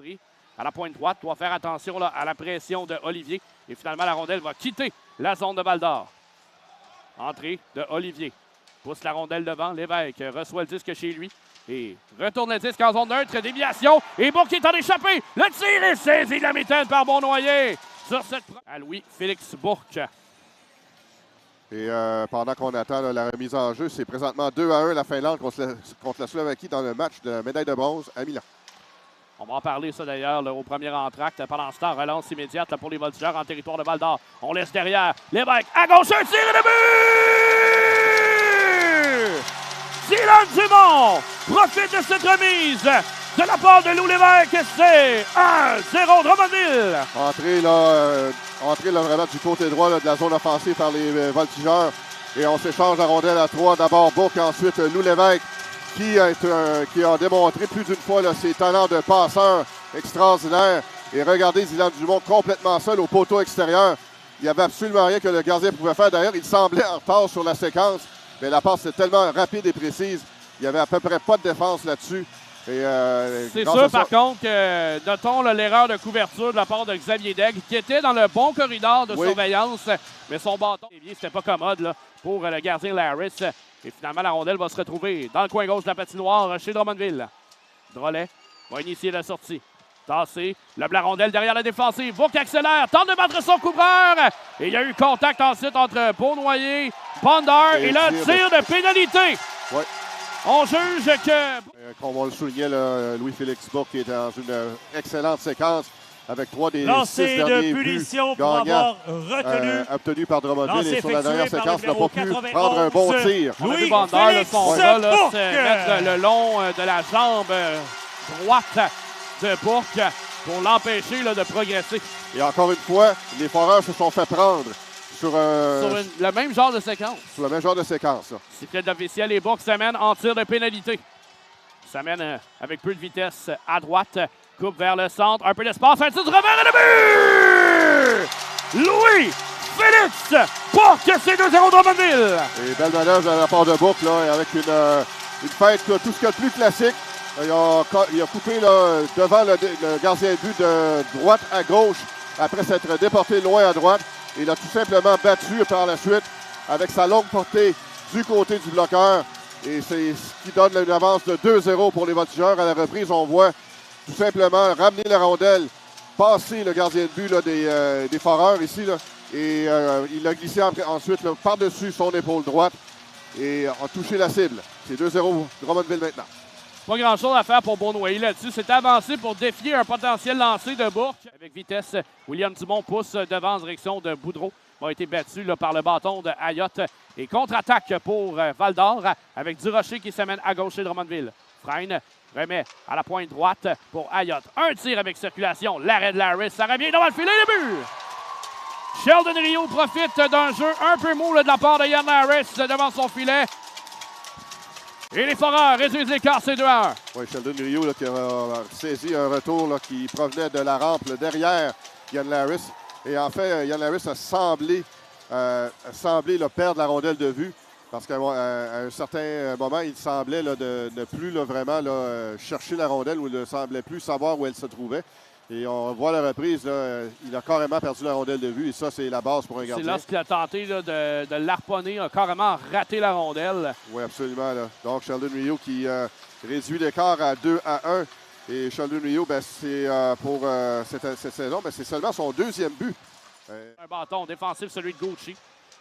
Baudry à la pointe droite doit faire attention là, à la pression de Olivier. Et finalement, la rondelle va quitter la zone de Val-d'Or. Entrée de Olivier. Pousse la rondelle devant. Lévesque reçoit le disque chez lui. Et retourne le disque en zone neutre. Déviation. Et Bourque est en échappé. Le tir est saisi de la mitaine par Beaunoyer. Sur cette... À Louis-Félix Bourque. Et pendant qu'on attend là, la remise en jeu, c'est présentement 2-1 la Finlande contre la Slovaquie dans le match de médaille de bronze à Milan. On va en parler, ça, d'ailleurs, au premier entracte. Pendant ce temps, relance immédiate là, pour les voltigeurs en territoire de Val-d'Or. On laisse derrière. Lévesque à gauche, un tir et de but! Dylan Dumont profite de cette remise de la part de Lou Lévesque. C'est 1-0 Drummondville. Entrée là, vraiment du côté droit là, de la zone offensive par les voltigeurs. Et on s'échange la rondelle à 3. D'abord Bourque, ensuite Lou Lévesque. Qui a démontré plus d'une fois là, ses talents de passeur extraordinaires. Et regardez Dylan Dumont complètement seul au poteau extérieur. Il n'y avait absolument rien que le gardien pouvait faire. D'ailleurs, il semblait en retard sur la séquence. Mais la passe était tellement rapide et précise. Il n'y avait à peu près pas de défense là-dessus. C'est sûr, par contre, notons l'erreur de couverture de la part de Xavier Daigle, qui était dans le bon corridor de surveillance. Mais son bâton, c'était pas commode là, pour le gardien Larris. Et finalement, la rondelle va se retrouver dans le coin gauche de la patinoire chez Drummondville. Drolet va initier la sortie. Tassé, la rondelle derrière la défensive. Bourque accélère, tente de battre son couvreur. Et il y a eu contact ensuite entre Beaunoyer, Bondard et là, tir de pénalité. Ouais. On juge que... Comme on le soulignait, Louis-Félix Bourque qui est dans une excellente séquence avec 3 des 6 derniers buts gagnants obtenus par Drummondville. Et sur la dernière séquence, il n'a pas pu prendre un bon tir. Louis Bondard, son gars, se mettre le long de la jambe droite de Bourque pour l'empêcher de progresser. Et encore une fois, les Foreurs se sont fait prendre sur le même genre de séquence. Sur le même genre de séquence. Sifflet d'officiel et Bourque s'amène en tir de pénalité. S'amène avec peu de vitesse à droite. Coupe vers le centre. Un peu d'espace. Un tir du revers et le but! Louis-Félix Bourque, c'est 2-0 Drummondville. Et belle manœuvre de la part de Bourque là, avec une fête tout ce qu'il y a de plus classique. Il a coupé là, devant le gardien de but de droite à gauche après s'être déporté loin à droite. Il a tout simplement battu par la suite avec sa longue portée du côté du bloqueur. Et c'est ce qui donne une avance de 2-0 pour les voltigeurs. À la reprise, on voit tout simplement ramener la rondelle, passer le gardien de but là, des Foreurs ici. Là, et il a glissé ensuite par-dessus son épaule droite et a touché la cible. C'est 2-0 Drummondville maintenant. Pas grand-chose à faire pour Beaunoyer là-dessus. C'est avancé pour défier un potentiel lancer de Bourque. Avec vitesse, William Dumont pousse devant en direction de Boudreau. A été battu là, par le bâton de Ayotte. Et contre-attaque pour Val-d'Or avec Durocher qui s'amène à gauche chez Drummondville. Freine remet à la pointe droite pour Ayotte. Un tir avec circulation. L'arrêt de Larris. Ça revient devant le filet. Le but! Sheldon Rio profite d'un jeu un peu mou là, de la part de Yann Larris devant son filet. Et les Foreurs réduisent l'écart, c'est 2-1. Oui, Sheldon Rio là, qui a saisi un retour là, qui provenait de la rampe là, derrière Yann Larris. Et en fait, Yann Larris a semblé là, perdre la rondelle de vue parce qu'à un certain moment, il semblait là, de ne plus là, vraiment là, chercher la rondelle ou ne semblait plus savoir où elle se trouvait. Et on voit la reprise, là, il a carrément perdu la rondelle de vue et ça, c'est la base pour un gardien. C'est lorsqu'il a tenté là, de l'arponner, a carrément raté la rondelle. Oui, absolument. Là. Donc, Sheldon Rio qui réduit l'écart à 2-1. Et Sheldon Rio, ben, c'est pour cette saison, ben, c'est seulement son 2e but. Un bâton défensif, celui de Gauthier.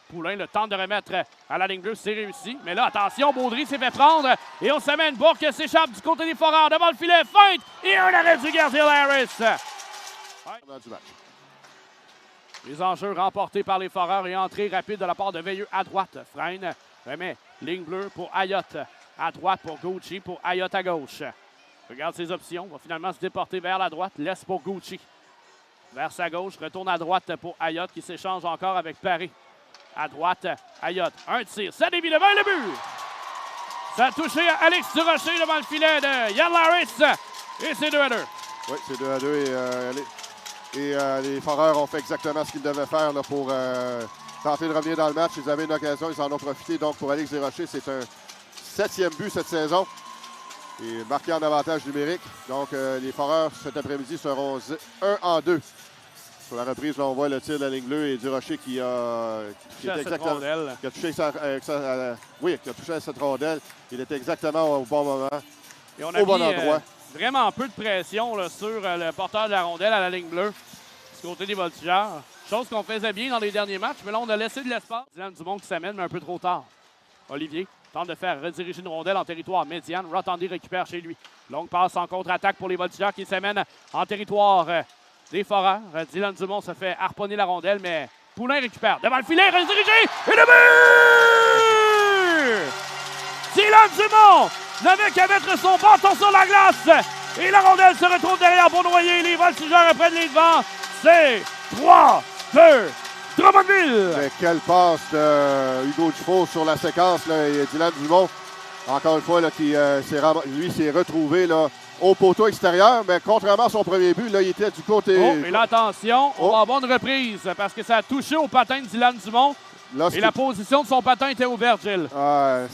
Poulain le tente de remettre à la ligne bleue, c'est réussi. Mais là, attention, Baudry s'est fait prendre. Et on s'amène, Bourque s'échappe du côté des Foreurs, devant le filet, feinte. Et un arrêt du gardien Larris. Les enjeux remportés par les Foreurs et entrée rapide de la part de Veilleux à droite. Freine, remet, ligne bleue pour Ayotte. À droite pour Gauthier, pour Ayotte à gauche. Regarde ses options, va finalement se déporter vers la droite, laisse pour Gauthier. Vers sa gauche, retourne à droite pour Ayotte qui s'échange encore avec Paré. À droite, Ayotte. Un tir, ça dévie devant le but. Ça a touché Alex Durocher devant le filet de Yann Larris. Et c'est 2-2. Oui, c'est 2-2 et les Foreurs ont fait exactement ce qu'ils devaient faire là, pour tenter de revenir dans le match. Ils avaient une occasion, ils en ont profité. Donc pour Alex Durocher, c'est un 7e but cette saison. Et marqué en avantage numérique. Donc, les Foreurs, cet après-midi, seront 1-2. Sur la reprise, là, on voit le tir de la ligne bleue et Durocher qui était exactement, qui a touché qui a touché à cette rondelle. Il était exactement au bon moment, et on a au bon endroit. Vraiment peu de pression là, sur le porteur de la rondelle à la ligne bleue, du côté des Voltigeurs. Chose qu'on faisait bien dans les derniers matchs, mais là, on a laissé de l'espace. Dylan Dumont qui s'amène, mais un peu trop tard. Olivier tente de faire rediriger une rondelle en territoire médiane. Rotondi récupère chez lui. Longue passe en contre-attaque pour les Voltigeurs qui s'amènent en territoire des Foreurs. Dylan Dumont se fait harponner la rondelle, mais Poulain récupère. Devant le filet, redirigé, et le but! Dylan Dumont n'avait qu'à mettre son bâton sur la glace. Et la rondelle se retrouve derrière pour noyer. Les Voltigeurs prennent les devants. C'est 3-2. Drummondville! Mais quelle passe de Hugo Dufault sur la séquence. Là, et Dylan Dumont, encore une fois, là, qui s'est retrouvé là, au poteau extérieur. Mais contrairement à son premier but, là, il était du côté... Oh, et là, attention, on va avoir une reprise parce que ça a touché au patin de Dylan Dumont. Là, et la position de son patin était ouverte, Gilles. Là,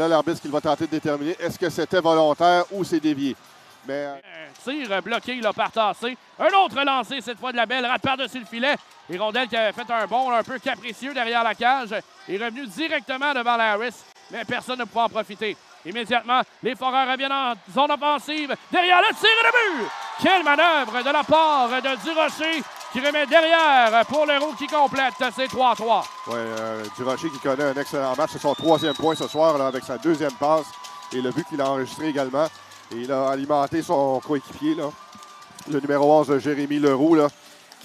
l'arbitre qui va tenter de déterminer est-ce que c'était volontaire ou c'est dévié. Mais, tir bloqué, il a partassé. Un autre lancé, cette fois de la belle, rate par-dessus le filet. Et Rondelle qui avait fait un bond un peu capricieux derrière la cage est revenu directement devant la Harris, mais personne ne pouvait en profiter. Immédiatement, les Foreurs reviennent en zone offensive. Derrière le tir et le but! Quelle manœuvre de la part de Durocher qui remet derrière pour le roux qui complète. C'est 3-3. Oui, Durocher qui connaît un excellent match. C'est son 3e point ce soir là, avec sa 2e passe et le but qu'il a enregistré également. Et il a alimenté son coéquipier, là, le numéro 11 de Jérémy Leroux, là,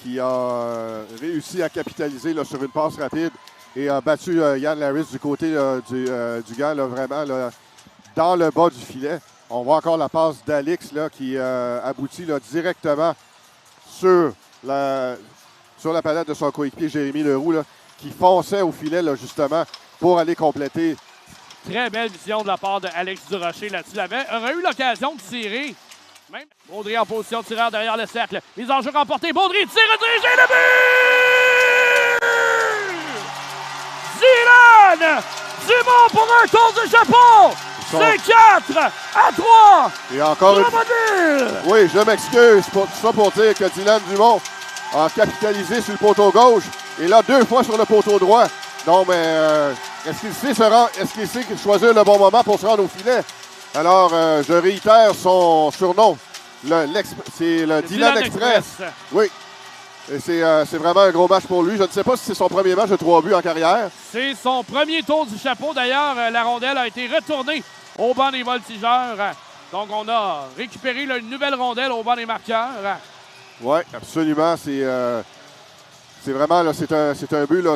qui a réussi à capitaliser là, sur une passe rapide et a battu Yann Larris du côté du gant, là, vraiment là, dans le bas du filet. On voit encore la passe d'Alix là, qui aboutit là, directement sur la palette de son coéquipier Jérémy Leroux, là, qui fonçait au filet là, justement pour aller compléter. Très belle vision de la part d'Alex Durocher là-dessus. Il aurait eu l'occasion de tirer. Même Baudry en position de tireur derrière le cercle. Mise en jeu remportée. Baudry tire, redirigé, le but! Dylan Dumont pour un tour de chapeau! C'est 4-3! Et encore Oui, je m'excuse pour tout ça pour dire que Dylan Dumont a capitalisé sur le poteau gauche et là 2 fois sur le poteau droit. Non, mais est-ce qu'il sait choisir le bon moment pour se rendre au filet? Alors, je réitère son surnom. C'est le Dylan Express. Oui. Et c'est vraiment un gros match pour lui. Je ne sais pas si c'est son premier match de 3 buts en carrière. C'est son premier tour du chapeau. D'ailleurs, la rondelle a été retournée au banc des Voltigeurs. Donc, on a récupéré là, une nouvelle rondelle au banc des marqueurs. Oui, absolument. C'est vraiment là, c'est un but. Là,